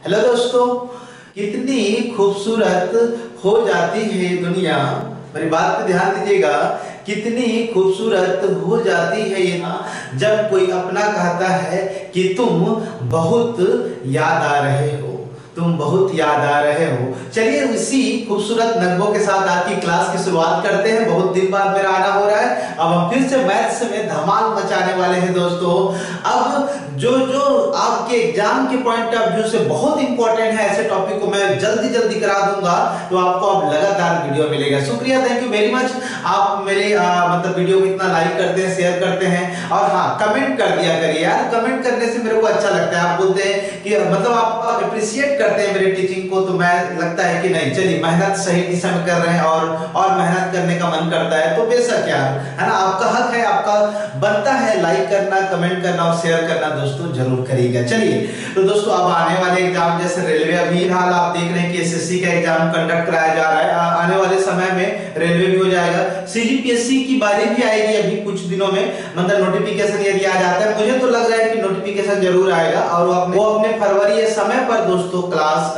Hello दोस्तों, कितनी खूबसूरत हो जाती है दुनिया। मेरी बात पे ध्यान दीजिएगा। कितनी खूबसूरत हो जाती है ये जब कोई अपना कहता है कि तुम बहुत याद आ रहे हो, तुम बहुत याद आ रहे हो। चलिए इसी खूबसूरत नगमों के साथ आज की क्लास की शुरुआत करते हैं। बहुत दिन बाद मेरा आना हो रहा है। अब हम फिर से मैथ्स में धमाल मचाने वाले हैं दोस्तों। अब जो जो आपके एग्जाम के पॉइंट ऑफ व्यू से बहुत इंपॉर्टेंट है, ऐसे टॉपिक को मैं जल्दी जल्दी करा दूंगा, तो आपको अब लगातार वीडियो मिलेगा। शुक्रिया, थैंक यू वेरी मच। आप मेरे मतलब वीडियो को इतना लाइक करते हैं, शेयर करते हैं, और हाँ कमेंट कर दिया करिए यार। कमेंट करने से मेरे को अच्छा लगता है। आप बोलते हैं कि मतलब आप अप्रिशिएट करते हैं मेरे टीचिंग को, तो मैं लगता है कि नहीं चलिए मेहनत सही दिशा में कर रहे हैं और मेहनत करने का मन करता है, तो बेशक यार है ना, आपका हक है, आपका बनता है लाइक करना, कमेंट करना और शेयर करना। दोस्तों जरूर करिएगा। चलिए तो दोस्तों अब आने वाले एग्जाम जैसे रेलवे, अभी हाल आप देख रहे हैं कि एसएससी का एग्जाम कंडक्ट कराया जा रहा है। आने वाले समय में रेलवे भी हो जाएगा, सीजीपीएससी की बारी भी आएगी अभी कुछ दिनों में, मतलब नोटिफिकेशन यदि आ जाता है। मुझे तो लग रहा है कि नोटिफिकेशन जरूर आएगा और वो अपने फरवरी समय पर दोस्तों क्लास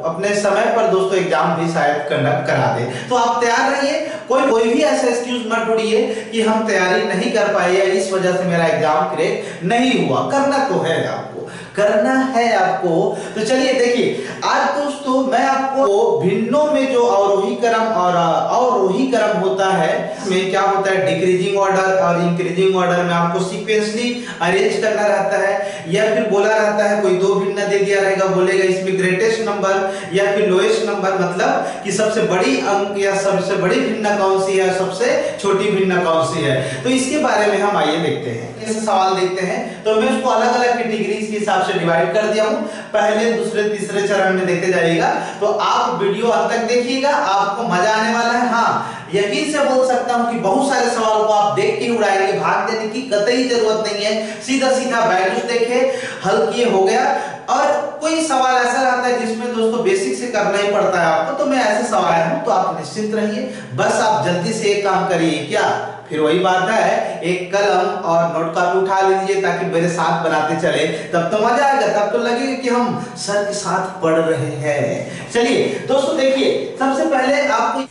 अपने समय पर दोस्तों एग्जाम भी शायद कंडक्ट करा दे। तो आप तैयार रहिए। कोई भी ऐसा एक्सक्यूज मत ढूंढिए कि हम तैयारी नहीं कर पाए या इस वजह से मेरा एग्जाम क्रैक नहीं हुआ। करना तो है आपको, करना है आपको। तो चलिए देखिए आज दोस्तों मैं आपको भिन्नों में जो अवरोही क्रम और अवरोही क्रम होता है, में क्या होता है डिक्रीजिंग ऑर्डर और इंक्रीजिंग ऑर्डर में आपको सीक्वेंसली अरेंज करना रहता है, या फिर बोला रहता है कोई दो भिन्न दे दिया रहेगा, बोलेगा इसमें ग्रेटेस्ट नंबर या फिर लोएस्ट नंबर, मतलब कि सबसे बड़ी अंक या सबसे बड़ी भिन्न कौन सी है, सबसे छोटी भिन्न कौन सी है। तो इसके बारे में हम आइए देखते हैं, ऐसे सवाल देखते हैं। तो मैं उसको अलग अलग कैटेगरीज के हिसाब से डिवाइड कर दिया हूं, पहले दूसरे तीसरे चरण में देखते जाइएगा। तो आप वीडियो अंत तक देखिएगा, आपको मजा आने वाला है। हाँ यकीन से बोल सकता हूं कि बहुत सारे सवाल को आप देख के उड़ाएंगे, भाग देने की कतई जरूरत नहीं है। सीधा सीधा वैल्यूज देखे, हल किए, हो गया। और कोई सवाल ऐसा रहता है जिसमें दोस्तों बेसिक से करना ही पड़ता है आपको, तो मैं ऐसे सवाल हूं तो आप निश्चिंत रहिए। बस आप जल्दी से एक काम करिए, क्या फिर वही बात है, एक कलम और नोट कॉपी उठा लीजिए ताकि मेरे साथ बनाते चले, तब तो मजा आएगा, तब तो लगेगा कि हम सर के साथ पढ़ रहे हैं। चलिए दोस्तों देखिए, सबसे पहले आपको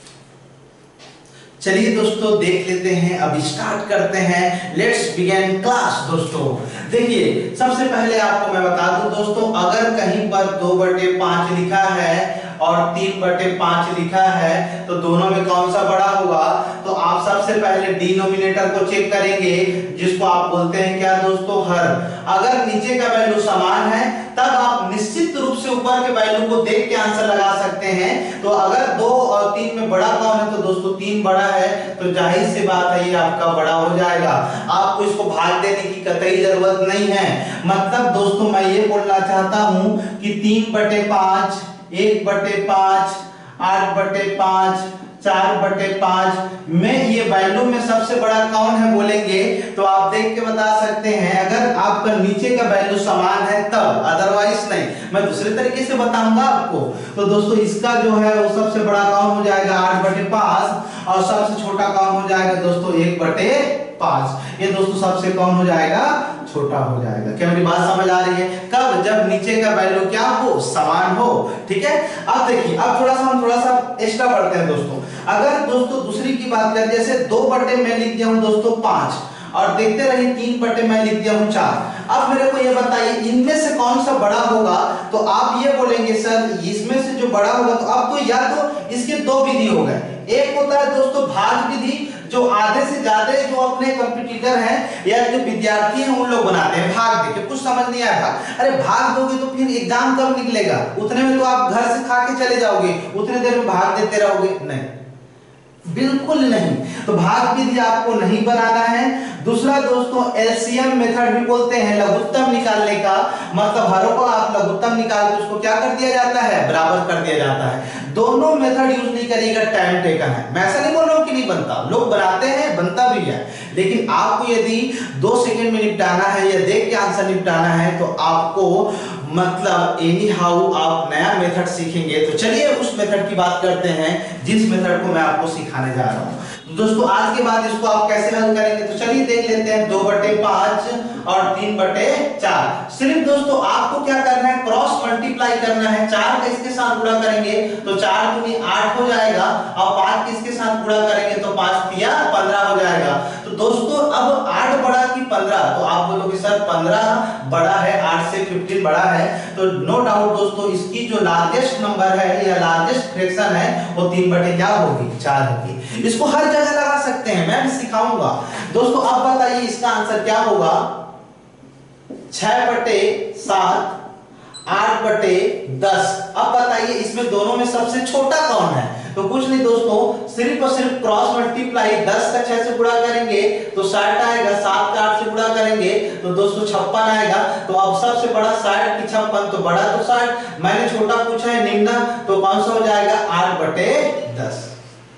चलिए दोस्तों देख लेते हैं, अब स्टार्ट करते हैं। Let's begin class. दोस्तों देखिए सबसे पहले आपको मैं बता दूं दोस्तों, अगर कहीं पर 2/5 लिखा है और 3/5 लिखा है तो दोनों में कौन सा बड़ा होगा, तो आप सबसे पहले डिनोमिनेटर को चेक करेंगे, जिसको आप बोलते हैं क्या दोस्तों, हर। अगर नीचे का वैल्यू समान है तब आप निश्चित रूप से ऊपर के वैल्यू को देख के आंसर लगा सकते हैं। तो अगर 2 और 3 में बड़ा कौन है, तो दोस्तों 3 बड़ा है, तो जाहिर सी बात है ये आपका बड़ा हो जाएगा। आपको इसको भाग देने की कतई जरूरत नहीं है। मतलब दोस्तों मैं ये बोलना चाहता हूं कि 3/5, 1/5, 8/5, 4/5 में ये वैल्यू में सबसे बड़ा कौन है बोलेंगे तो आप देख के बता सकते हैं, अगर आपका नीचे का वैल्यू समान है तब, अदरवाइज नहीं। मैं दूसरे तरीके से बताऊंगा आपको। तो दोस्तों इसका जो है वो सबसे बड़ा कौन हो जाएगा 8/5, और सबसे छोटा कौन हो जाएगा दोस्तों 1/5। ये दोस्तों सबसे कौन हो जाएगा, छोटा हो जाएगा। क्या मेरी बात समझ आ रही है? कब, जब नीचे का वैल्यू क्या हो, समान हो। ठीक है। अब देखिए, अब हम थोड़ा सा एक्स्ट्रा बढ़ते हैं दोस्तों। अगर दोस्तों दूसरी की बात करें, जैसे 2 मैं लिख दिया हूं दोस्तों 5, और देखते रहिए 3 मैं लिख दिया हूं 4। अब मेरे को ये बताइए इनमें से कौन सा बड़ा होगा, तो आप ये बोलेंगे सर इसमें से जो बड़ा होगा, तो आपको या तो इसके दो विधि हो गए। एक होता है दोस्तों भाग विधि, जो आधे से ज्यादा जो अपने कंपटीटर हैं या जो विद्यार्थी हैं उन लोग बनाते हैं। भाग देके कुछ समझ नहीं आया भाग, अरे भाग दोगे तो फिर एग्जाम कब निकलेगा, उतने में तो आप घर से खा के चले जाओगे, उतने देर में भाग देते रहोगे, नहीं बिल्कुल नहीं। तो भाग विधि आपको नहीं बनाना है। दूसरा दोस्तों एलसीएम मेथड भी बोलते हैं, लघुत्तम निकालने का, मतलब हरों को आप लघुत्तम निकाल के उसको क्या कर दिया जाता है, बराबर कर दिया जाता है। दोनों मेथड यूज नहीं करिएगा, टाइम टेकन है। मैं ऐसा नहीं बोल रहा हूं कि नहीं बनता, लोग बनाते हैं, बनता भी है, लेकिन आपको यदि 2 सेकंड में निपटाना है या देख के आंसर निपटाना है तो आपको मतलब एनी हाउ आप नया मेथड सीखेंगे। तो चलिए उस मेथड की बात करते हैं जिस मेथड को मैं आपको सिखाने जा रहा हूं। दोस्तों आज के बाद इसको आप कैसे हल करेंगे, तो चलिए देख लेते हैं। 2/5 और 3/4। सिर्फ दोस्तों आपको क्या करना है, क्रॉस मल्टीप्लाई करना है। 4 का इसके साथ गुणा करेंगे तो 4 दूनी 8 हो जाएगा, और 5 के इसके साथ गुणा करेंगे तो 5 तिया 15 हो जाएगा। तो दोस्तों अब 8 बड़ा कि 15, तो आप बोलोगे सर 15 बड़ा है, 8 से 15 बड़ा है। तो नो डाउट दोस्तों इसकी जो लार्जेस्ट नंबर है या लार्जेस्ट फ्रैक्शन है वो 3/4 होगी, 4 होगी। इसको हर जगह लगा सकते हैं, मैं भी सिखाऊंगा दोस्तों। अब बताइए इसका आंसर क्या होगा, 6/7, 8/10। अब बताइए इसमें दोनों में सबसे छोटा कौन है, तो कुछ नहीं दोस्तों, सिर्फ और सिर्फ क्रॉस मल्टीप्लाई। 10 का 6 से गुणा करेंगे तो 60 आएगा, 7 का 8 से गुणा करेंगे तो दोस्तों 56 आएगा। तो अब सबसे बड़ा 60 की 56, तो बड़ा तो 60, मैंने छोटा पूछा है निम्न, तो कौन सा हो जाएगा, 8/10।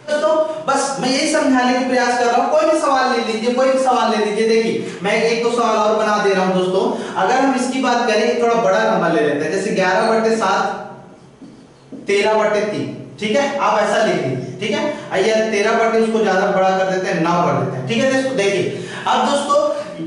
दोस्तों बस मैं यही समझाने की प्रयास कर रहा हूं। कोई भी सवाल ले लीजिए, कोई भी सवाल ले लीजिए। देखिए मैं एक दो सवाल और बना दे रहा हूं दोस्तों। अगर हम इसकी बात करें, थोड़ा बड़ा नंबर ले लेते हैं, जैसे 11/7, 13/3, ठीक है, आप ऐसा लिख लीजिए, ठीक है। आइए 13 उसको ज्यादा बड़ा कर देते हैं, 9 कर देते हैं, ठीक है दोस्तों। देखिए अब दोस्तों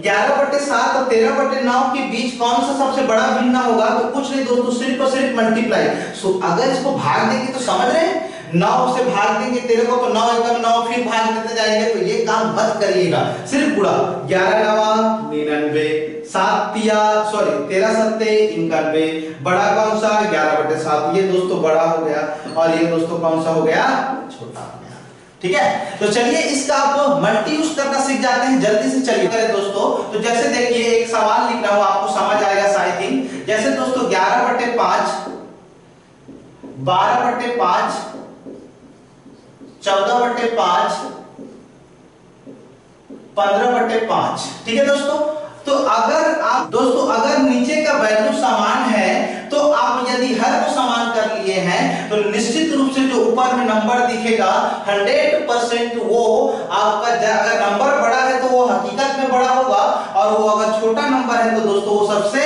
11/7 और 13/9 के बीच कौन सा सबसे बड़ा भिन्न होगा, तो कुछ नहीं दोस्तों, सिर्फ और सिर्फ मल्टीप्लाई। सो अगर इसको भाग देंगे तो समझ रहे हैं, 9 से भाग देंगे 13 को तो 9 एकम 9, फिर भाग देते जाएंगे, तो ये काम मत करिएगा, सिर्फ गुणा। 11×9 99, 13 सत्ते 91, बड़ा कौन सा, 11/7, ये दोस्तों बड़ा हो गया, और ये दोस्तों कौन सा हो गया, छोटा हो गया, ठीक है। तो चलिए इसका आप मल्टी यूज करना सीख जाते हैं, जल्दी से चलिए करें दोस्तों। तो जैसे देखिए एक सवाल लिख रहा हूं, आपको समझ आएगा शायद ही। जैसे दोस्तों 11/5, 12/5, 14/5, 15/5, ठीक है दोस्तों। तो अगर आप दोस्तों अगर नीचे का वैल्यू समान है, तो आप यदि हर को समान कर लिए हैं, तो निश्चित रूप से जो ऊपर में नंबर दिखेगा 100% वो आपका, अगर नंबर बड़ा है तो वो हकीकत में बड़ा होगा, और वो अगर छोटा नंबर है तो दोस्तों वो सबसे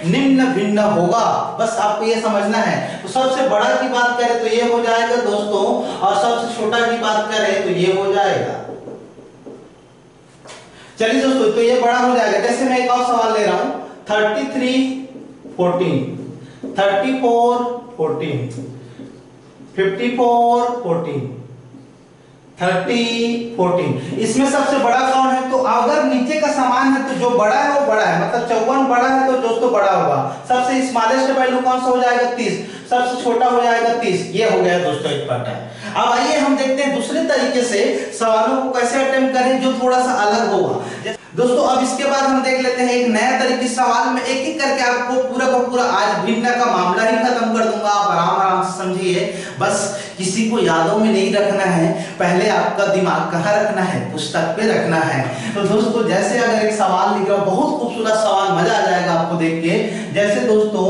निम्न भिन्न होगा। बस आपको ये समझना है। तो सबसे बड़ा की बात करें तो ये हो जाएगा दोस्तों, और सबसे छोटा की बात करें तो ये हो जाएगा। चलिए दोस्तों तो ये बड़ा हो जाएगा। जैसे मैं एक और सवाल ले रहा हूं, 33/14, 34/14, 54/14, 30/14। इसमें सबसे बड़ा कौन है, तो अगर नीचे का समान है तो जो बड़ा है वो बड़ा है, मतलब 54 बड़ा है तो दोस्तों बड़ा होगा। सबसे स्मॉलेस्ट वैल्यू कौन सा हो जाएगा, 30, सबसे छोटा हो जाएगा 30। ये हो गया दोस्तों एक पैटर्न। अब आइए हम देखते हैं दूसरे तरीके से सवालों को कैसे अटेम्प्ट करें जो थोड़ा सा अलग होगा दोस्तों। अब इसके बाद हम देख लेते हैं एक नया तरीके सवाल में एक एक करके आपको पूरा का पूरा आज भिन्न का मामला ही खत्म कर दूंगा। आप आराम आराम से समझिए, बस किसी को यादों में नहीं रखना है, पहले आपका दिमाग कहाँ रखना है, पुस्तक पे रखना है। तो दोस्तों जैसे अगर एक सवाल लिख रहा हूं, बहुत खूबसूरत सवाल, मजा आ जाएगा आपको देख के। जैसे दोस्तों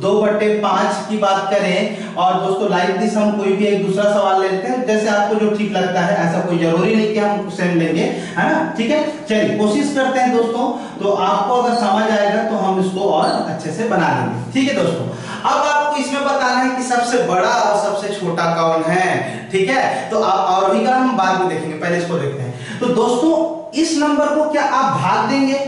2/5 की बात करें, और दोस्तों लाइक दिस हम कोई भी एक दूसरा सवाल लेते हैं, जैसे आपको जो ठीक लगता है, ऐसा कोई जरूरी नहीं कि हम सेम लेंगे, है ना, ठीक है। चलिए कोशिश करते हैं दोस्तों, तो आपको अगर समझ आएगा तो हम इसको और अच्छे से बना लेंगे, ठीक है दोस्तों। अब आपको इसमें बताना है कि सबसे बड़ा और सबसे छोटा कौन है, ठीक है। तो आप और भी का हम बाद में देखेंगे, पहले इसको देखते हैं। तो दोस्तों इस नंबर को क्या आप भाग देंगे,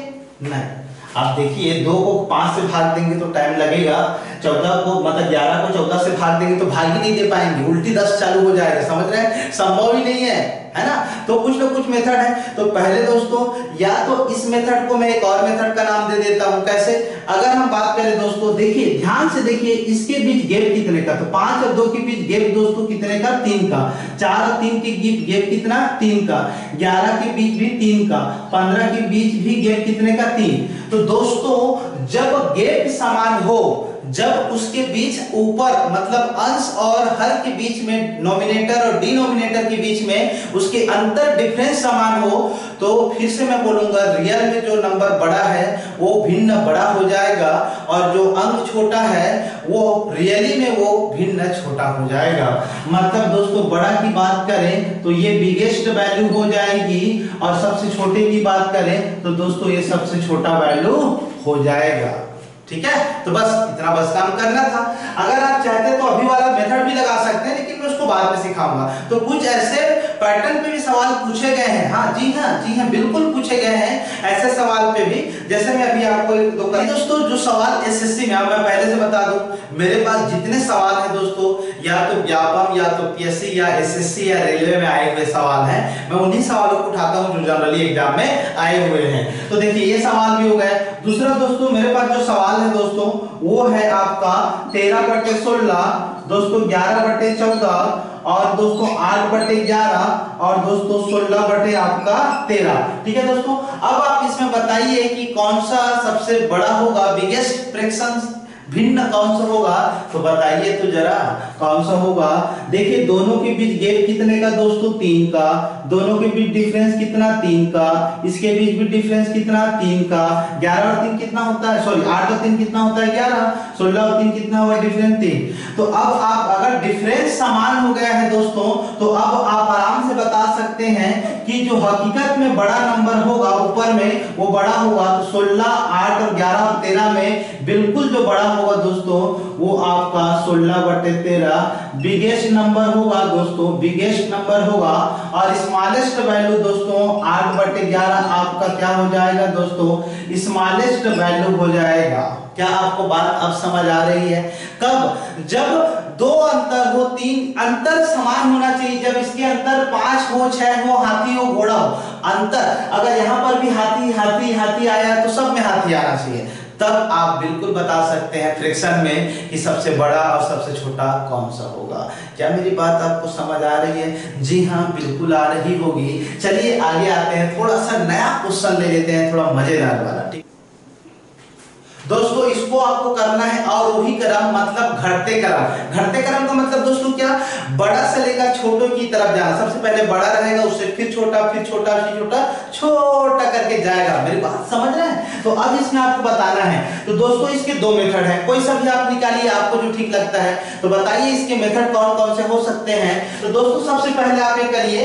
नहीं। आप देखिए 2 को 5 से भाग देंगे तो टाइम लगेगा, 14 को मतलब 11 को 14 से भाग देंगे तो भाग ही नहीं दे पाएंगे, उल्टी 10 चालू हो जाएगा, समझ रहे हैं, संभव ही नहीं है ना। तो कुछ ना कुछ मेथड है। तो पहले दोस्तों या तो इस मेथड को मैं एक और मेथड का नाम दे देता हूं, कैसे, अगर हम बात करें दोस्तों, देखिए ध्यान से देखिए, इसके बीच गैप कितने का, तो 5 और 2 के बीच गैप दोस्तों कितने का, 3 का। 4 और 3 के बीच गैप कितना, 3 का। 11 के बीच भी 3 का। 15 के बीच भी गैप कितने का, 3। तो दोस्तों जब गैप समान हो, जब उसके बीच ऊपर मतलब अंश और हर के बीच में, नॉमिनेटर और डिनोमिनेटर के बीच में उसके अंतर डिफरेंस समान हो, तो फिर से मैं बोलूंगा रियल में जो नंबर बड़ा है वो भिन्न बड़ा हो जाएगा, और जो अंक छोटा है वो रियली में वो भिन्न छोटा हो जाएगा। मतलब दोस्तों बड़ा की बात करें तो ये बिगेस्ट वैल्यू हो जाएगी, और सबसे छोटे की बात करें तो दोस्तों ये सबसे छोटा वैल्यू हो जाएगा, ठीक है। तो बस इतना बस काम करना था। अगर आप चाहते तो अभी वाला मेथड भी लगा सकते हैं, लेकिन मैं उसको बाद में सिखाऊंगा। तो कुछ ऐसे पैटर्न पे भी सवाल पूछे गए हैं। हाँ जी हाँ बिल्कुल पूछे गए हैं ऐसे सवाल पे भी, जैसे मैं अभी आपको एक दो दोस्तों जो सवाल एसएससी में, मैं पहले से बता दूं मेरे पास जितने सवाल हैं दोस्तों, या तो व्यापम या तो पीएससी या एसएससी या रेलवे में आए हुए सवाल हैं, मैं उन्हीं सवालों को उठाता हूं जो जनरली एग्जाम में आए हुए हैं। तो देखिए ये सवाल भी हो गया। दूसरा दोस्तों मेरे पास जो सवाल है दोस्तों वो है आपका 13/16 दोस्तों, 11/14 और दोस्तों 8/11 और दोस्तों 16/13। ठीक है दोस्तों, अब आप इसमें बताइए कि कौन सा सबसे बड़ा होगा, बिगेस्ट फ्रैक्शन भिन्न कौन सा होगा, तो बताइए तो जरा कौन सा होगा। देखिए दोनों के बीच गैप कितने का दोस्तों, 3 का। दोनों के बीच डिफरेंस कितना, 3 का। इसके बीच भी डिफरेंस कितना, 3 का। 11 और 3 कितना होता है, सॉरी 8 और 3 कितना होता है, 11। 16 और 3 कितना हुआ, डिफरेंस 3। तो अब आप अगर डिफरेंस समान हो गया है दोस्तों, तो अब आप आराम से बता सकते हैं कि जो हकीकत में बड़ा नंबर होगा ऊपर में वो बड़ा होगा। तो 16, 8 और 11 और 13 में बिल्कुल जो बड़ा होगा दोस्तों वो आपका 16/13 बिगेस्ट नंबर होगा दोस्तों, बिगेस्ट नंबर होगा। और स्मॉलेस्ट वैल्यू दोस्तों 8/11 आपका क्या हो जाएगा दोस्तों, स्मॉलेस्ट वैल्यू हो जाएगा। क्या आपको बात अब समझ आ रही है? कब? जब दो अंतर हो, 3 अंतर समान होना चाहिए। जब इसके अंतर 5 हो, 6 हो, हाथी हो, घोड़ा हो, अंतर अगर यहाँ पर भी हाथी हाथी हाथी आया तो सब में हाथी आना चाहिए, तब आप बिल्कुल बता सकते हैं फ्रैक्शन में कि सबसे बड़ा और सबसे छोटा कौन सा होगा। क्या मेरी बात आपको समझ आ रही है? जी हाँ बिल्कुल आ रही होगी। चलिए आगे आते हैं, थोड़ा सा नया क्वेश्चन ले लेते हैं, थोड़ा मजेदार वाला। ठीक दोस्तों, इसको आपको करना है अवरोही क्रम, मतलब घटते क्रम। घटते क्रम का मतलब दोस्तों क्या, बड़ा से लेकर छोटों की तरफ जाना। सबसे पहले बड़ा रहेगा, उससे फिर छोटा, फिर छोटा, फिर छोटा, छोटा करके जाएगा। मेरी बात समझ रहे हैं? तो अब इसमें आपको बताना है। तो दोस्तों इसके दो मेथड हैं, कोई सा भी आप निकालिए आपको जो ठीक लगता है। तो बताइए इसके मेथड कौन कौन से हो सकते हैं। तो दोस्तों सबसे पहले आप ये करिए,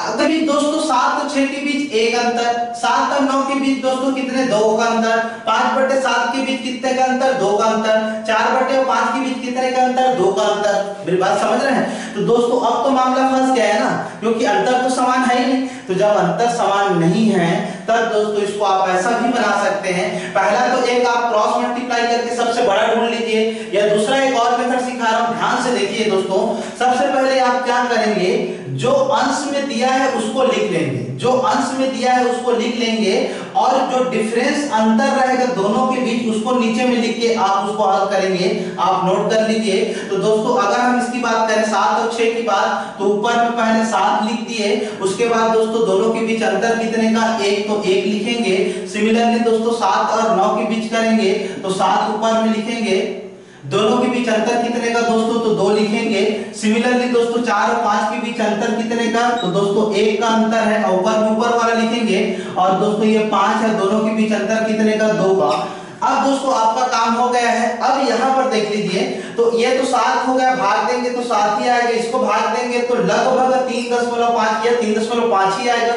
अगर दोस्तों 7 और 6 के बीच 1 अंतर, 7 और 9 के बीच दोस्तों कितने, 2 का अंतर। 5/7 के बीच कितने का अंतर, 2 का अंतर। 4/5 के बीच कितने का अंतर, 2 का अंतर। मेरी बात समझ रहे हैं? तो दोस्तों अब तो मामला फंस गया है ना, क्योंकि अंतर तो समान है ही नहीं। तो जब अंतर समान नहीं है तब दोस्तों इसको आप ऐसा भी बना सकते हैं। पहला तो एक आप क्रॉस मल्टीप्लाई करके सबसे बड़ा ढूंढ लीजिए, या दूसरा एक और मेथड सिखा रहा हूं, ध्यान से देखिए दोस्तों। सबसे पहले आप क्या करेंगे, जो अंश में दिया है उसको लिख लेंगे, जो अंश में दिया है उसको लिख लेंगे, और जो डिफरेंस अंतर रहेगा दोनों के बीच उसको नीचे में लिख के आप उसको हल करेंगे। आप नोट कर लीजिए। तो दोस्तों अगर हम इसकी बात करें 7 और 6 की बात, तो ऊपर में पहले 7 लिख दिए, उसके बाद दोस्तों दोनों के बीच अंतर कितने का, 1, तो 1 लिखेंगे। सिमिलरली दोस्तों 7 और 9 के बीच करेंगे तो 7 ऊपर में लिखेंगे। दोनों के बीच अंतर कितने का दोस्तों, तो 2 लिखेंगे। सिमिलरली दोस्तों 4 और 5 के बीच अंतर कितने का, तो दोस्तों 1 का अंतर है, ऊपर वाला लिखेंगे। और दोस्तों ये 5 है, दोनों के बीच अंतर कितने का, 2 का। अब दोस्तों आपका काम हो गया है। अब यहाँ पर देख लीजिए, तो ये तो 7 हो गया, भाग देंगे तो 7 ही आएगा। इसको भाग देंगे तो लगभग 3.5 या 3.5 ही आएगा।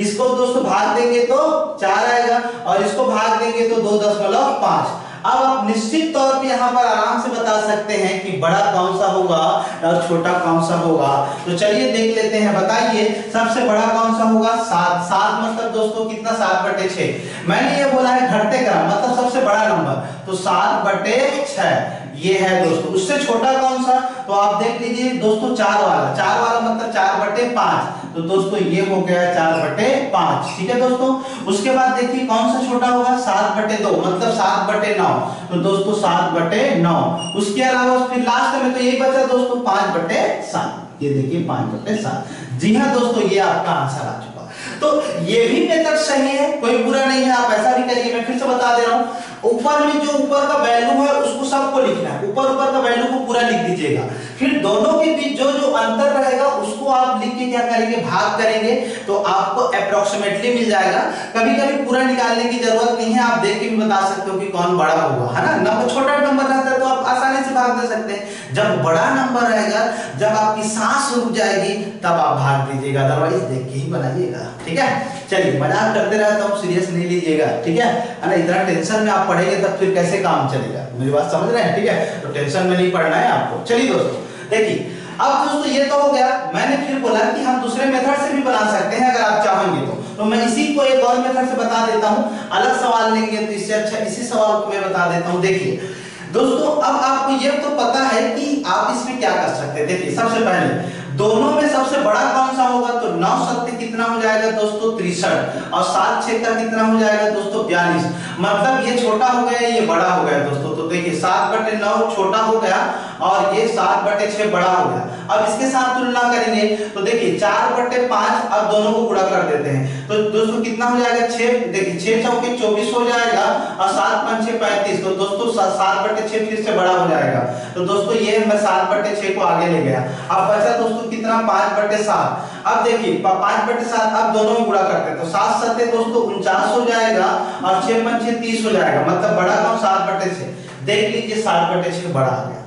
इसको दोस्तों भाग देंगे तो 4 आएगा, और इसको भाग देंगे तो 2.5। अब आप निश्चित तौर पे यहाँ पर आराम से बता सकते हैं कि बड़ा कौन सा होगा और छोटा कौन सा होगा। तो चलिए देख लेते हैं, बताइए सबसे बड़ा कौन सा होगा, 7। 7 मतलब दोस्तों कितना, 7/6। मैंने ये बोला है घटते क्रम, मतलब सबसे बड़ा नंबर, तो 7/6 ये है दोस्तों। उससे छोटा कौन सा, तो आप देख लीजिए दोस्तों 4 वाला मतलब 4/5। तो दोस्तों ये हो गया 4/5। ठीक है दोस्तों। उसके बाद देखिए कौन सा छोटा होगा, 7/2 मतलब 7/9। तो दोस्तों 7/9। उसके अलावा फिर लास्ट में तो यही बचा दोस्तों 5/7। ये देखिए 5/7। जी हाँ दोस्तों, ये आपका आंसर आ चुका। तो ये भी मेथड सही है, कोई बुरा नहीं है, आप ऐसा भी करिए। मैं फिर से बता दे रहा हूं, ऊपर में जो ऊपर का वैल्यू है उसको सबको लिखना है, ऊपर का वैल्यू को पूरा लिख दीजिएगा। फिर दोनों के बीच जो जो अंतर रहेगा उसको आप लिख के क्या करेंगे, भाग करेंगे, तो आपको अप्रोक्सीमेटली मिल जाएगा। कभी कभी पूरा निकालने की जरूरत नहीं है, आप देख के भी बता सकते हो कि कौन बड़ा होगा, है ना। नंबर छोटा नंबर रहता है तो आप आसानी से भाग दे सकते हैं। जब बड़ा नंबर रहेगा, जब आपकी सांस रुक जाएगी तब आप भाग दीजिएगा, अदरवाइज देख के ही बनाइएगा। ठीक है, चलिए मजाक करते रहता हूँ, सीरियस नहीं लीजिएगा। ठीक है ना, इतना टेंशन में आप पढ़ेंगे तब फिर कैसे काम चलेगा। मेरी बात समझ रहे हैं? ठीक है, तो टेंशन में नहीं पढ़ना है आपको। चलिए दोस्तों देखिए, अब दोस्तों ये तो हो गया, मैंने फिर बोला कि हम दूसरे मेथड से भी बना सकते हैं अगर आप चाहेंगे तो मैं इसी को एक और मेथड से बता देता हूं। अलग सवाल लेंगे तो इससे अच्छा इसी सवाल को मैं बता देता हूं। देखिए दोस्तों, अब आपको ये तो पता है कि आप इसमें क्या कर सकते हैं। देखिए सबसे पहले दोनों में सबसे बड़ा कौन सा होगा, तो 9 सत्ते कितना हो जाएगा दोस्तों 63, और 7 छेका कितना हो जाएगा दोस्तों 42। मतलब ये छोटा हो गया, ये बड़ा हो गया दोस्तों। तो देखिए 7/9 छोटा हो गया और ये 7/6 बड़ा हो गया। अब इसके साथ तुलना करेंगे तो देखिए 4/5, अब दोनों को गुणा कर देते हैं तो दोस्तों कितना हो जाएगा 6। देखिए 6 चौके 24 हो जाएगा और 7 5 6 35। तो दोस्तों 7/6 फिर से बड़ा हो जाएगा। तो दोस्तों ये मैं 7/6 को आगे ले गया। अब बचा दोस्तों कितना 5/7। अब देखिए 5/7, अब दोनों में गुणा करते हैं तो 7 सत्ते दोस्तों 49 हो जाएगा और 6 5 6 30 हो जाएगा। मतलब बड़ा कौन 7/6। देख लीजिए 7/6 बड़ा आ गया।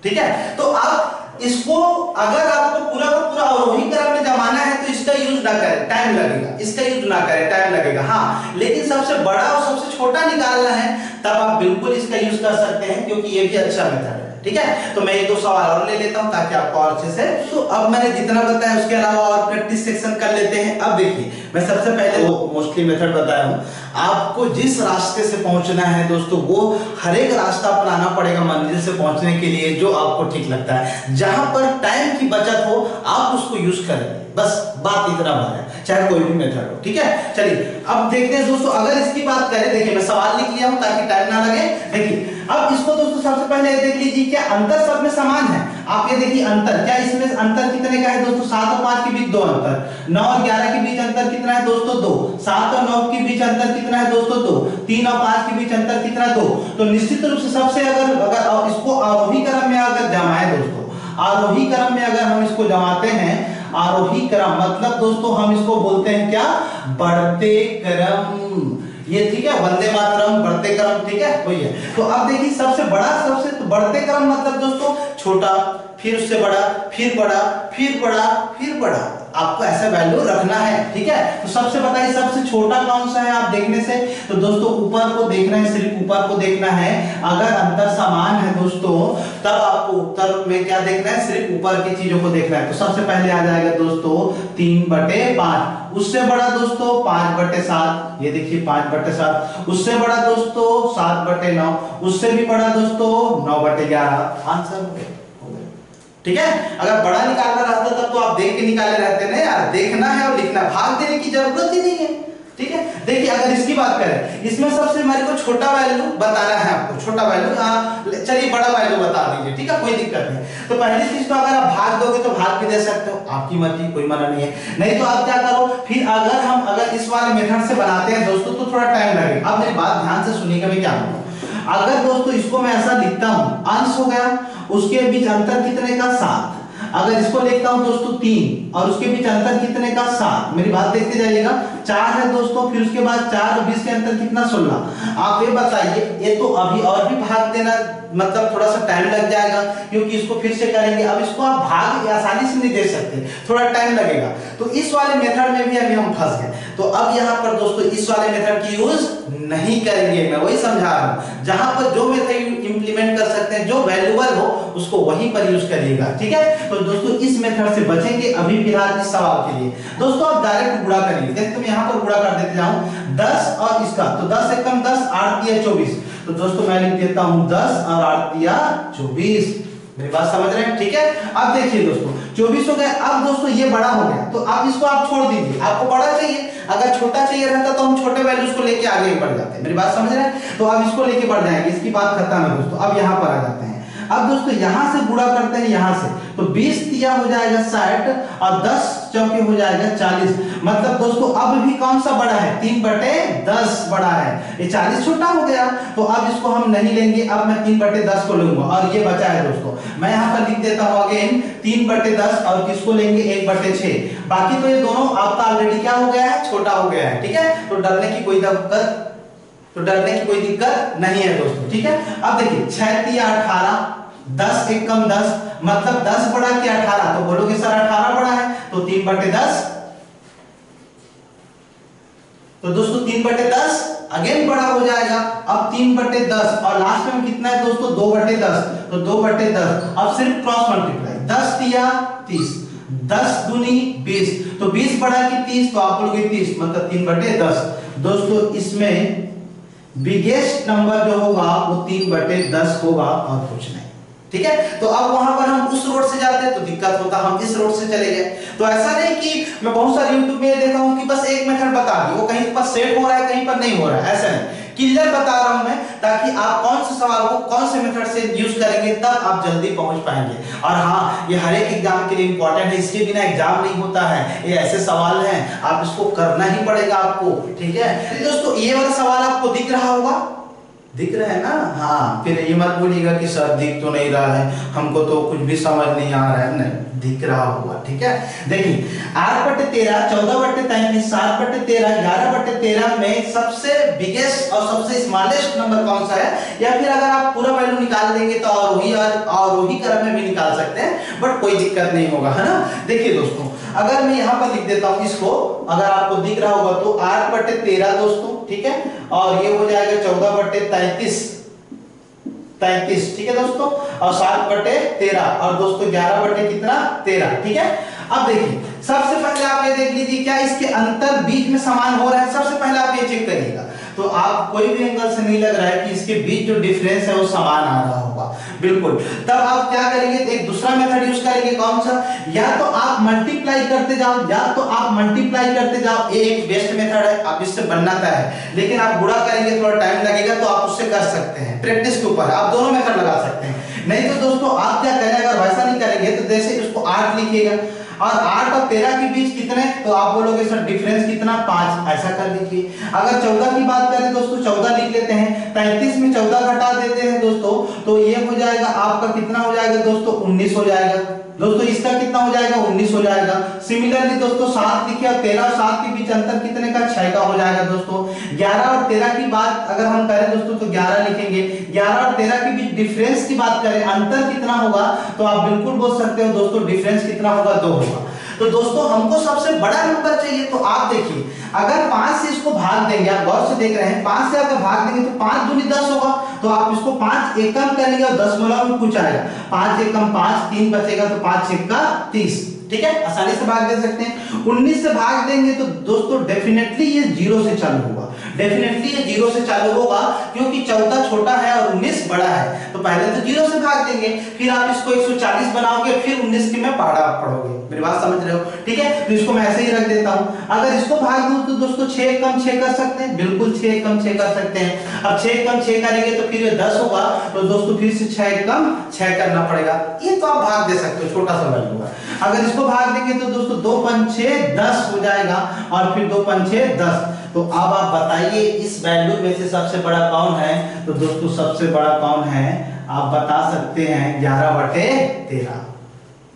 ठीक है, तो आप इसको अगर आपको पूरा का पूरा अवरोही क्रम में जमाना है तो इसका यूज ना करें, टाइम लगेगा। इसका यूज ना करें, टाइम लगेगा। हाँ, लेकिन सबसे बड़ा और सबसे छोटा निकालना है तब आप बिल्कुल इसका यूज कर सकते हैं, क्योंकि ये भी अच्छा मेथड है। ठीक है, तो मैं एक दो सवाल और ले लेता हूं ताकि आपको और अच्छे से। तो अब मैंने जितना बताया उसके अलावा और प्रैक्टिस सेक्शन कर लेते हैं। अब देखिए मैं सबसे पहले वो मोस्टली मेथड बताया हूं। आपको जिस रास्ते से पहुंचना है दोस्तों वो हर एक रास्ता अपनाना पड़ेगा मंजिल से पहुंचने के लिए जो आपको ठीक लगता है। जहां पर टाइम की बचत हो आप उसको यूज करें, बस बात इतना बात है, चाहे कोई भी मेथड हो। ठीक है, चलिए अब देखते हैं दोस्तों। अगर इसकी बात करें, देखिए मैं सवाल लिख लिया हूं ताकि टाइम ना लगे। देखिए अब इसको दोस्तों सबसे पहले देख लीजिए क्या अंतर सब में समान है। आप ये देखिए अंतर, क्या इसमें अंतर कितने का है दोस्तों 7 और 5 के बीच 2 अंतर, 9 और 11 के बीच अंतर कितना है दोस्तों 2, 7 और 9 के बीच अंतर कितना है दोस्तों 2, 3 और 5 के बीच अंतर कितना 2। तो निश्चित रूप से सबसे अगर इसको आरोही क्रम में अगर जमाए दोस्तों, आरोही क्रम में अगर हम इसको जमाते हैं, आरोही क्रम मतलब दोस्तों हम इसको बोलते हैं क्या, बढ़ते क्रम। ये ठीक है, वंदे मातरम बढ़ते क्रम, ठीक है वही है। तो अब देखिए सबसे बड़ा, सबसे तो बढ़ते क्रम मतलब दोस्तों छोटा, फिर उससे बड़ा, फिर बड़ा, फिर बड़ा, फिर बड़ा। आपको ऐसा वैल्यू रखना है। ठीक है, तो सबसे बताइए सबसे छोटा कौन सा है आप देखने से, तो दोस्तों ऊपर को देखना है, सिर्फ ऊपर को देखना है। अगर अंतर समान है दोस्तों तब आपको उत्तर में क्या देखना है, सिर्फ ऊपर की चीजों को देखना है। तो सबसे पहले आ जाएगा दोस्तों 3/5, उससे बड़ा दोस्तों 5/7, ये देखिए 5/7, उससे बड़ा दोस्तों 7/9, उससे भी बड़ा दोस्तों 9/11। आंसर हो गया। ठीक है, अगर बड़ा निकालना रहता तब तो आप देख के निकाले रहते ना यार, देखना है और लिखना, भाग देने की जरूरत ही नहीं है। ठीक है, देखिए अगर इसकी बात करें, इसमें सबसे मेरे को छोटा वैल्यू बताना है आपको, छोटा वैल्यू। चलिए बड़ा वैल्यू बता दीजिए, ठीक है कोई दिक्कत नहीं। तो पहली चीज तो अगर आप भाग दोगे तो भाग भी दे सकते हो, आपकी मर्जी, कोई मना नहीं है। नहीं तो आप क्या करो, फिर अगर इस वाले मेथड से बनाते हैं दोस्तों तो थोड़ा टाइम लगेगा। अब मेरी बात ध्यान से सुनिएगा मैं क्या बोलूं। अगर दोस्तों इसको मैं ऐसा लिखता हूं, अंश हो गया, उसके बीच अंतर कितने का 7। अगर इसको लिखता हूं दोस्तों 3 और उसके बीच अंतर कितने का 7, मेरी बात देखते जाइएगा। 4 है दोस्तों, फिर उसके बाद 4 और 20 के अंतर कितना 16। आप ये बताइए, ये तो अभी और भी भाग देना मतलब थोड़ा सा टाइम लग जाएगा क्योंकि इसको फिर से करेंगे। अब इसको आप भाग आसानी से नहीं दे सकते, थोड़ा टाइम लगेगा। तो इस वाले मेथड में भी अभी हम फंस गए। तो अब यहाँ पर दोस्तों इस वाले मेथड की यूज नहीं करेंगे, मैं वही समझा रहा हूँ। जहां पर जो मेथड इंप्लीमेंट कर सकते हैं, जो वैल्यूएबल हो उसको वहीं पर यूज करिएगा। ठीक है, तो दोस्तों इस मेथड से बचेंगे अभी फिलहाल इस सवाल के लिए। दोस्तों आप डायरेक्ट गुणा करिए, जैसे तुम यहाँ पर गुणा कर देते जाऊं 10 और इसका, तो 10 से कम 10, 8 दिया 24। तो दोस्तों मैं लिख देता हूं 10 और 8 दिया 24। मेरी बात समझ रहे हैं? ठीक है, अब देखिए दोस्तों 24 हो गया। अब दोस्तों ये बड़ा हो गया तो अब इसको आप छोड़ दीजिए, आपको बड़ा चाहिए। अगर छोटा चाहिए रहता तो हम छोटे वैल्यूज को लेके आगे बढ़ जाते। मेरी बात समझ रहे हैं? तो अब इसको लेके बढ़ जाएंगे, इसकी बात खत्म है दोस्तों। अब यहाँ पर आ जाते हैं। अब दोस्तों यहां से गुणा करते हैं यहां से, तो 20 दिया हो जाएगा 60 और 10 चौके हो जाएगा 40। मतलब दोस्तों अब भी कौन सा बड़ा है, 3/10 बड़ा है। ये 40 छोटा हो गया तो अब इसको हम नहीं लेंगे, अब मैं 3/10 को लूंगा और ये बचा है दोस्तों। मैं यहाँ पर लिख देता हूँ अगेन 3/10 और किसको लेंगे 1/6। बाकी तो ये दोनों आपका ऑलरेडी क्या हो गया है, छोटा हो गया है। ठीक है, तो डरने की कोई दिक्कत नहीं है दोस्तों। ठीक है, अब देखिए 6 दिया 18, 10 एक कम 10, मतलब 10 बड़ा कि 18, तो बोलोगे सर 18 बड़ा है तो 3/10। तो दोस्तों 3/10 अगेन बड़ा हो जाएगा। अब 3/10 और लास्ट में कितना है दोस्तों 2/10, तो 2/10। अब सिर्फ क्रॉस मल्टीप्लाई 10 तिया 30, 10 दूनी 20, तो 20 बढ़ा कि 30, तो आप बोलोगे 30 मतलब 3/10। दोस्तों इसमें बिगेस्ट नंबर जो होगा वो 3/10 होगा और कुछ नहीं, ठीक है। तो अब वहां पर हम उस रोड से जाते हैं तो दिक्कत होता, हम इस रोड से चले गए। तो ऐसा नहीं कि मैं बहुत सारे यूट्यूब में देखा हूं कि बस एक मेथड बता दी, वो कहीं पर सेट हो रहा है कहीं पर नहीं हो रहा है, ऐसा नहीं, क्लियर बता रहा हूं मैं, ताकि आप कौन से सवाल को कौन से मेथड से यूज करेंगे तब आप जल्दी पहुंच पाएंगे। और हाँ, ये हर एक एग्जाम के लिए इंपॉर्टेंट है, इसके बिना एग्जाम नहीं होता है। ये ऐसे सवाल हैं आप इसको करना ही पड़ेगा आपको, ठीक है। तो दोस्तों ये वाला सवाल आपको दिख रहा होगा, दिख रहा है ना? हाँ, फिर ये मत बोलिएगा कि सर दिख तो नहीं रहा है, हमको तो कुछ भी समझ नहीं आ रहा है। नहीं, दिख रहा होगा, ठीक है। देखिए 8/13, 14/33, 7/13, 11/13 में सबसे बिगेस्ट और सबसे स्मॉलेस्ट नंबर कौन सा है? या फिर अगर आप पूरा वैल्यू निकाल देंगे तो आरोही क्रम में भी निकाल सकते हैं, बट कोई दिक्कत नहीं होगा, है ना। देखिए दोस्तों, अगर मैं यहाँ पर लिख देता हूँ इसको, अगर आपको दिख रहा होगा तो 8/13 दोस्तों, ठीक है, और ये हो जाएगा 14/33, ठीक है दोस्तों, और 7/13 और दोस्तों 11/13, ठीक है। अब देखिए सबसे पहले आप ये देख लीजिए क्या इसके अंतर बीच में समान हो रहा है, सबसे पहले आप ये चेक करिएगा। तो आप कोई भी एंगल से नहीं लग रहा है कि इसके बीच जो डिफरेंस है वो समान आ रहा होगा, बिल्कुल। तब आप क्या करेंगे, एक दूसरा मेथड यूज करेंगे, कौन सा? या तो आप मल्टीप्लाई करते जाओ, एक बेस्ट मेथड है, आप इससे बनाता है, लेकिन आप गुणा करेंगे थोड़ा टाइम लगेगा, तो आप उससे कर सकते हैं, प्रैक्टिस के ऊपर आप दोनों मेथड लगा सकते हैं। नहीं तो दोस्तों आप क्या करें, अगर वैसा नहीं करेंगे तो जैसे इसको 8 लिखिएगा और 8 और 13 के बीच कितने, तो आप बोलोगे सर डिफरेंस कितना, 5, ऐसा कर दीजिए। अगर 14 की बात करें दोस्तों, 14 लिख लेते हैं, 33 में 14 घटा देते हैं दोस्तों, तो ये हो जाएगा आपका कितना हो जाएगा दोस्तों, 19 हो जाएगा दोस्तों। इसका कितना हो जाएगा, 19 हो जाएगा। सिमिलरली दोस्तों 7 लिखिए और 13 और 7 के बीच अंतर कितने का, 6 का हो जाएगा दोस्तों। 11 और 13 की बात अगर हम करें दोस्तों तो 11 लिखेंगे। 11 और 13 के बीच डिफरेंस की बात करें, अंतर कितना होगा, तो आप बिल्कुल बोल सकते हो दोस्तों डिफरेंस कितना होगा, 2 होगा। तो दोस्तों हमको सबसे बड़ा नंबर चाहिए, तो आप देखिए अगर 5 से इसको भाग देंगे, आप गौर से देख रहे हैं, 5 से अगर भाग देंगे तो 5 दूनी 10 होगा, तो आप इसको 5 एकम करेंगे और 10 में कुछ आएगा, 5 एकम 5, 3 बचेगा, तो 5 छक्का 30, ठीक है, आसानी से भाग दे सकते हैं। 19 से भाग देंगे तो दोस्तों डेफिनेटली ये 0 से चालू होगा, डेफिनेटली ये 0 से चालू होगा, क्योंकि 14 छोटा है और 19 बड़ा है, तो पहले तो 0 से भाग देंगे, फिर आप इसको 140 बनाओगे, फिर 19 के में पहाड़ा पढ़ोगे, मेरी बात समझ रहे हो, ठीक है। तो इसको मैं ऐसे ही रख देता हूं। अगर इसको भाग दूं तो दोस्तों 6 कम 6 कर सकते हैं, बिल्कुल 6 कम 6 कर सकते हैं। अब 6 कम 6 करेंगे तो फिर ये 10 होगा, तो दोस्तों फिर से 6 कम 6 करना पड़ेगा, ये तो आप भाग दे सकते हो, छोटा सा वैल्यू होगा। अगर इसको भाग देंगे तो दोस्तों 2 5 6 10 हो जाएगा, और फिर 2 5 6 10। तो अब आप बताइए इस वैल्यू में से सबसे बड़ा कौन है, तो दोस्तों सबसे बड़ा कौन है आप बता सकते हैं, 11/13।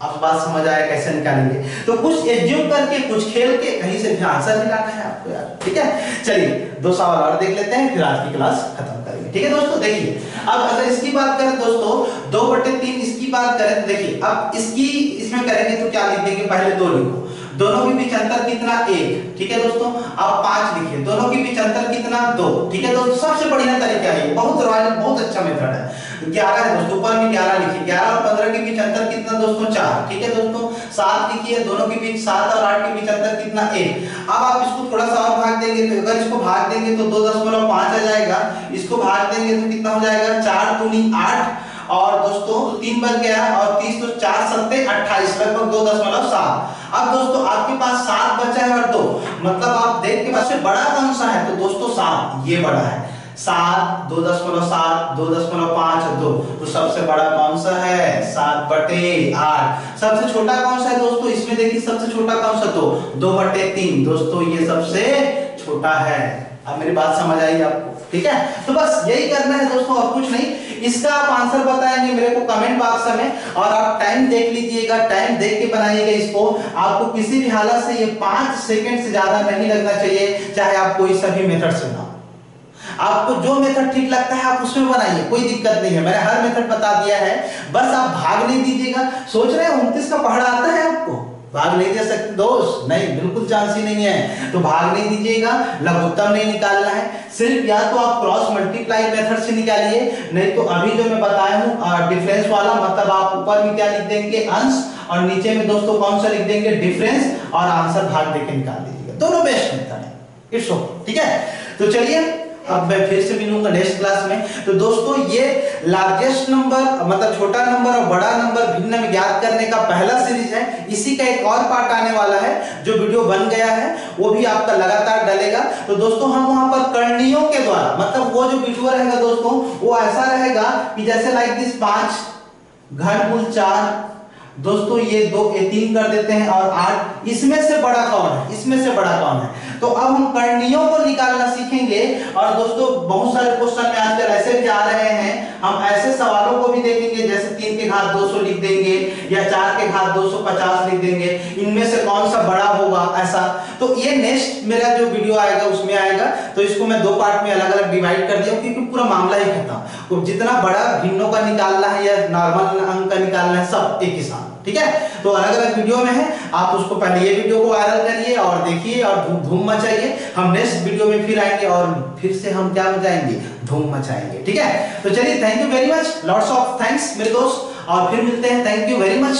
अब बात समझ आया कैसे निकालेंगे, तो कुछ एज्यूम करके कुछ खेल के कहीं से भी आंसर निकालना है आपको यार, ठीक है। चलिए 2 सवाल और देख लेते हैं, फिर आज की क्लास खत्म करेंगे, ठीक है दोस्तों। देखिए अब अगर इसकी बात करें दोस्तों 2/3, इसकी बात करें तो देखिए अब इसमें करेंगे तो क्या लिख देंगे, पहले 2 लिखो, दोनों के बीच अंतर कितना, 1, ठीक है दोस्तों। अब 5 लिखिए, दोनों के बीच अंतर कितना, 2, ठीक है दोस्तों। सबसे बढ़िया तरीका है, बहुत रॉयल, बहुत अच्छा मेथड है। 11 है दोस्तों, ऊपर में 11 लिखिए, 11 और 15 के बीच अंतर कितना दोस्तों, 4, ठीक है दोस्तों। 7 लिखिए, दोनों के बीच 7 और 8 के बीच अंतर कितना, 1। अब आप इसको थोड़ा सा और भाग देंगे, तो अगर इसको भाग देंगे तो 2.5 आ जाएगा, इसको भाग देंगे तो कितना हो जाएगा, 4 दूनी 8, और दोस्तों 3 बच गया, और 30 तो 4 7 28, लगभग 2.7। अब दोस्तों आपके पास 7 बचा है और 2, मतलब आप देख के सबसे बड़ा कौन सा है, तो दोस्तों 7, ये बड़ा है, 7, 2.7, 2.5 और 2, तो सबसे बड़ा कौन सा है, 7/8। सबसे छोटा कौन सा है दोस्तों, इसमें देखिए सबसे छोटा कौन सा, 2/3 दोस्तों, ये सबसे छोटा है। अब मेरी बात समझ आई आपको, ठीक है। तो बस यही करना है दोस्तों, और कुछ नहीं। इसका आप आंसर बताएंगे मेरे को कमेंट बॉक्स में, और आप टाइम देख लीजिएगा, टाइम देख के बनाइएगा इसको। आपको किसी भी हालत से ये 5 सेकंड से ज्यादा नहीं लगना चाहिए, चाहे आप कोई सा भी मेथड से बनाओ। आपको जो मेथड ठीक लगता है आप उसमें बनाइए, कोई दिक्कत नहीं है, मैंने हर मेथड बता दिया है, बस आप भाग नहीं दीजिएगा। सोच रहे हैं 29 का पहाड़ा आता है आपको, भाग नहीं दे सकते दोस्त, नहीं, बिल्कुल चांस ही नहीं है। तो भाग नहीं दीजिएगा, लघुत्तम नहीं निकालना है, सिर्फ या तो आप क्रॉस मल्टीप्लाई मेथड से निकालिए, नहीं तो अभी जो मैं बताया हूँ डिफरेंस वाला, मतलब आप ऊपर में क्या लिख देंगे अंश और नीचे में दोस्तों कौन सा लिख देंगे डिफरेंस, और आंसर भाग देके निकाल दीजिएगा। दोनों बेस्ट मेथड है, इट्स ओके, ठीक है। तो चलिए अब मैं फिर से मिलूंगा नेक्स्ट क्लास में। तो दोस्तों ये लार्जेस्ट नंबर मतलब छोटा नंबर और बड़ा नंबर भिन्न में ज्ञात करने का पहला सीरीज है। इसी का एक और पार्ट आने वाला है, जो वीडियो बन गया है वो भी आपका लगातार डलेगा। तो दोस्तों हम वहां पर करणियों के द्वारा, मतलब वो जो वीडियो रहेगा दोस्तों वो ऐसा रहेगा कि जैसे लाइक दिस 5 घन 4 दोस्तों ये 2 ये 3 कर देते हैं और 8, इसमें से बड़ा कौन है, इसमें से बड़ा कौन है। तो अब हम करणियों को निकालना सीखेंगे। और दोस्तों बहुत सारे क्वेश्चन में आजकल ऐसे भी आ रहे हैं, हम ऐसे सवालों को भी देखेंगे जैसे 3 के घात 200 लिख देंगे या 4 के घात 250 लिख देंगे, इनमें से कौन सा बड़ा होगा ऐसा। तो ये नेक्स्ट मेरा जो वीडियो आएगा उसमें आएगा। तो इसको मैं 2 पार्ट में अलग अलग डिवाइड कर दिया क्योंकि पूरा मामला ही खत्म। जितना बड़ा भिन्नों का निकालना है या नॉर्मल अंक का निकालना है सब एक ही साथ, ठीक है। तो अलग अलग वीडियो में है, आप उसको पहले ये वीडियो को वायरल करिए और देखिए और धूम मचाइए। हम नेक्स्ट वीडियो में फिर आएंगे और फिर से हम क्या मचाएंगे, धूम मचाएंगे, ठीक है। तो चलिए thank you very much, lots of thanks मेरे दोस्त, और फिर मिलते हैं। Thank you very much.